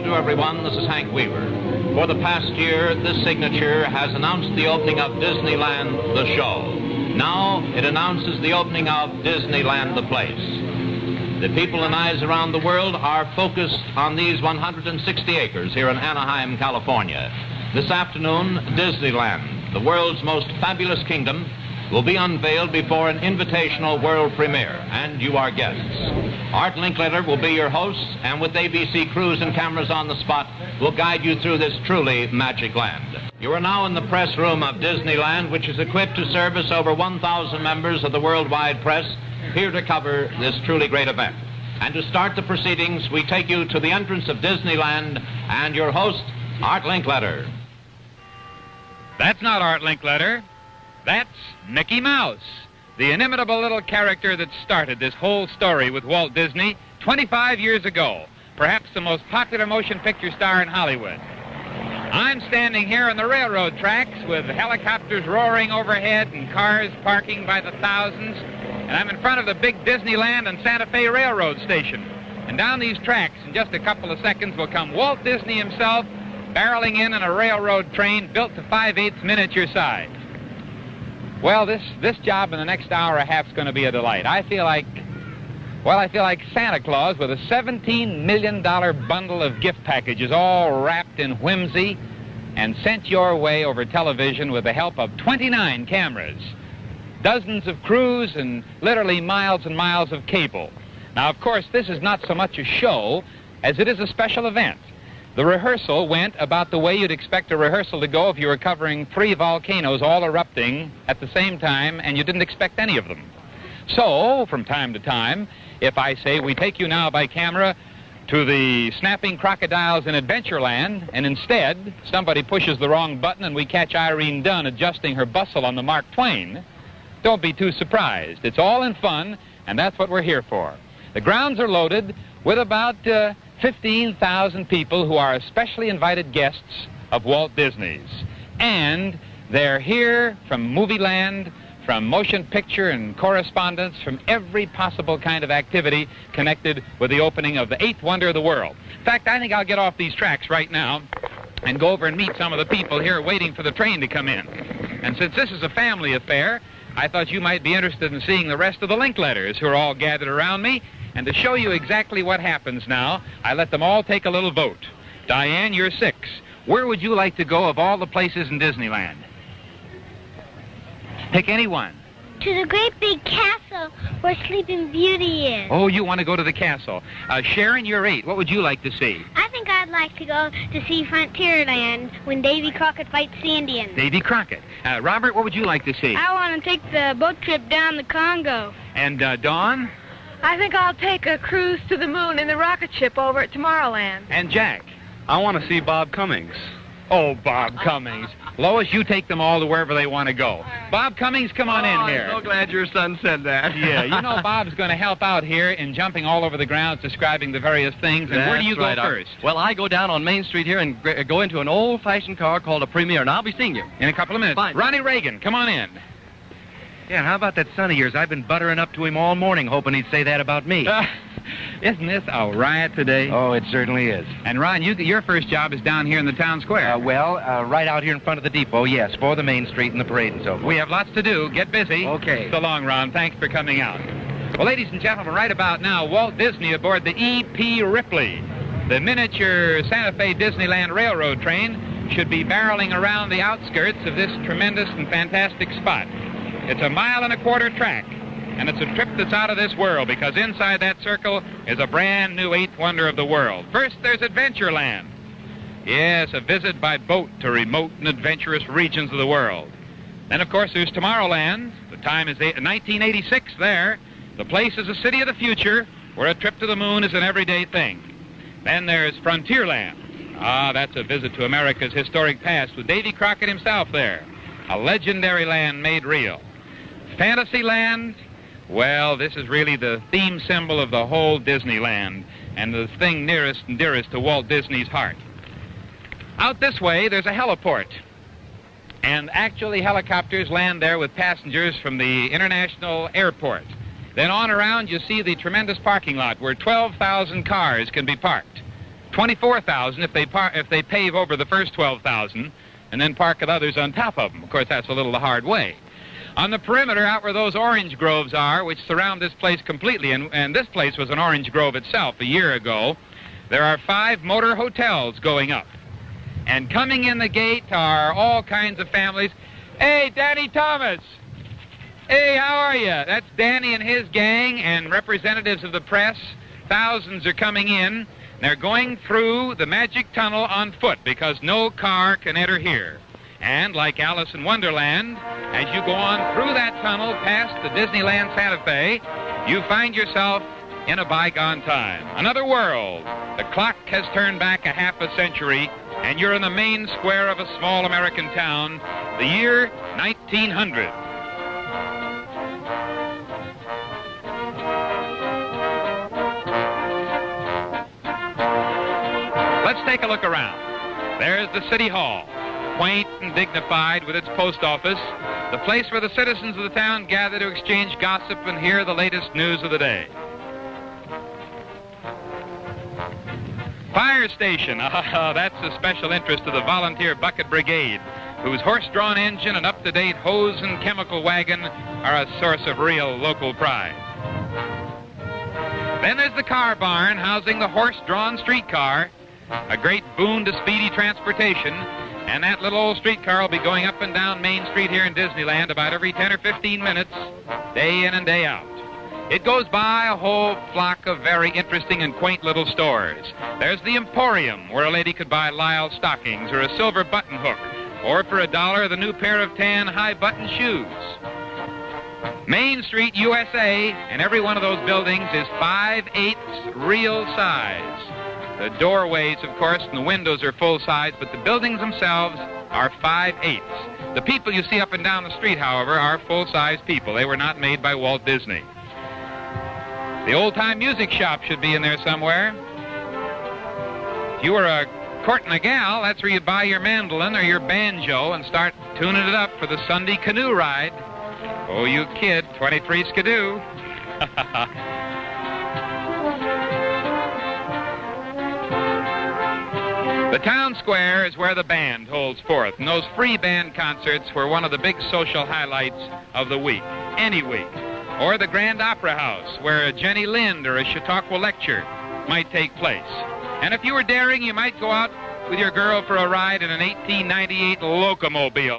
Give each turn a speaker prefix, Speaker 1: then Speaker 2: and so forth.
Speaker 1: you do, everyone? This is Hank Weaver. For the past year, this signature has announced the opening of Disneyland, the show. Now, it announces the opening of Disneyland, the place. The people and eyes around the world are focused on these 160 acres here in Anaheim, California. This afternoon, Disneyland, the world's most fabulous kingdom, will be unveiled before an invitational world premiere, and you are guests. Art Linkletter will be your host, and with ABC crews and cameras on the spot, will guide you through this truly magic land. You are now in the press room of Disneyland, which is equipped to service over 1,000 members of the worldwide press, here to cover this truly great event. And to start the proceedings, we take you to the entrance of Disneyland, and your host, Art Linkletter.
Speaker 2: That's not Art Linkletter. That's Mickey Mouse, the inimitable little character that started this whole story with Walt Disney 25 years ago, perhaps the most popular motion picture star in Hollywood. I'm standing here on the railroad tracks with helicopters roaring overhead and cars parking by the thousands, and I'm in front of the big Disneyland and Santa Fe Railroad station. And down these tracks, in just a couple of seconds, will come Walt Disney himself, barreling in a railroad train built to 5/8 miniature size. Well, this job in the next hour and a half is going to be a delight. I feel like Santa Claus with a $17 million bundle of gift packages all wrapped in whimsy and sent your way over television with the help of 29 cameras, dozens of crews, and literally miles and miles of cable. Now, of course, this is not so much a show as it is a special event. The rehearsal went about the way you'd expect a rehearsal to go if you were covering 3 volcanoes all erupting at the same time and you didn't expect any of them. So, from time to time, if I say we take you now by camera to the snapping crocodiles in Adventureland, and instead somebody pushes the wrong button and we catch Irene Dunn adjusting her bustle on the Mark Twain, don't be too surprised. It's all in fun, and that's what we're here for. The grounds are loaded with about 15,000 people who are especially invited guests of Walt Disney's. And they're here from movie land, from motion picture and correspondence, from every possible kind of activity connected with the opening of the 8th wonder of the world. In fact, I think I'll get off these tracks right now and go over and meet some of the people here waiting for the train to come in. And since this is a family affair, I thought you might be interested in seeing the rest of the Linkletters who are all gathered around me. And to show you exactly what happens now, I let them all take a little vote. Diane, you're 6. Where would you like to go of all the places in Disneyland? Pick any one.
Speaker 3: To the great big castle where Sleeping Beauty is.
Speaker 2: Oh, you want to go to the castle. Sharon, you're 8. What would you like to see?
Speaker 3: I think I'd like to go to see Frontierland when Davy Crockett fights the Indians.
Speaker 2: Davy Crockett. Robert, what would you like to see?
Speaker 3: I want to take the boat trip down the Congo.
Speaker 2: And Dawn?
Speaker 4: I think I'll take a cruise to the moon in the rocket ship over at Tomorrowland.
Speaker 2: And Jack?
Speaker 5: I want to see Bob Cummings.
Speaker 2: Oh, Bob Cummings. Lois, you take them all to wherever they want to go. Bob Cummings, come on in here.
Speaker 5: I'm so glad your son said that.
Speaker 2: Yeah, you know Bob's going to help out here in jumping all over the grounds, describing the various things. And where do you go first?
Speaker 5: Well, I go down on Main Street here and go into an old-fashioned car called a Premier, and I'll be seeing you.
Speaker 2: In a couple of minutes.
Speaker 5: Fine.
Speaker 2: Ronnie Reagan, come on in.
Speaker 6: Yeah, how about that son of yours? I've been buttering up to him all morning, hoping he'd say that about me.
Speaker 2: Isn't this a riot today?
Speaker 6: Oh, it certainly is.
Speaker 2: And, Ron, your first job is down here in the town square.
Speaker 6: Right out here in front of the depot, yes, for the Main Street and the parade and so forth.
Speaker 2: We have lots to do. Get busy.
Speaker 6: Okay.
Speaker 2: So long, Ron. Thanks for coming out. Well, ladies and gentlemen, right about now, Walt Disney aboard the E.P. Ripley. The miniature Santa Fe Disneyland Railroad train should be barreling around the outskirts of this tremendous and fantastic spot. It's a 1.25 mile track, and it's a trip that's out of this world, because inside that circle is a brand new 8th wonder of the world. First, there's Adventureland. Yes, a visit by boat to remote and adventurous regions of the world. Then, of course, there's Tomorrowland. The time is 1986 there. The place is a city of the future, where a trip to the moon is an everyday thing. Then there's Frontierland. Ah, that's a visit to America's historic past with Davy Crockett himself there. A legendary land made real. Fantasyland, well, this is really the theme symbol of the whole Disneyland and the thing nearest and dearest to Walt Disney's heart. Out this way, there's a heliport. And actually, helicopters land there with passengers from the international airport. Then on around, you see the tremendous parking lot where 12,000 cars can be parked. 24,000 if they pave over the first 12,000 and then park others on top of them. Of course, that's a little the hard way. On the perimeter, out where those orange groves are, which surround this place completely, and this place was an orange grove itself a year ago, there are 5 motor hotels going up. And coming in the gate are all kinds of families. Hey, Danny Thomas! Hey, how are you? That's Danny and his gang and representatives of the press. Thousands are coming in. They're going through the magic tunnel on foot because no car can enter here. And like Alice in Wonderland, as you go on through that tunnel past the Disneyland Santa Fe, you find yourself in a bygone time. Another world. The clock has turned back a half a century, and you're in the main square of a small American town, the year 1900. Let's take a look around. There's the City Hall, quaint and dignified with its post office, the place where the citizens of the town gather to exchange gossip and hear the latest news of the day. Fire station. That's a special interest of the Volunteer Bucket Brigade, whose horse-drawn engine and up-to-date hose and chemical wagon are a source of real local pride. Then there's the car barn housing the horse-drawn streetcar, a great boon to speedy transportation, and that little old streetcar will be going up and down Main Street here in Disneyland about every 10 or 15 minutes, day in and day out. It goes by a whole flock of very interesting and quaint little stores. There's the Emporium, where a lady could buy Lyle stockings or a silver button hook, or for $1, the new pair of tan high-button shoes. Main Street, USA, and every one of those buildings is 5/8 real size. The doorways, of course, and the windows are full size, but the buildings themselves are 5/8. The people you see up and down the street, however, are full-size people. They were not made by Walt Disney. The old-time music shop should be in there somewhere. If you were courting a gal, that's where you buy your mandolin or your banjo and start tuning it up for the Sunday canoe ride. Oh, you kid, 23 skidoo. The town square is where the band holds forth, and those free band concerts were one of the big social highlights of the week, any week. Or the Grand Opera House, where a Jenny Lind or a Chautauqua lecture might take place. And if you were daring, you might go out with your girl for a ride in an 1898 Locomobile.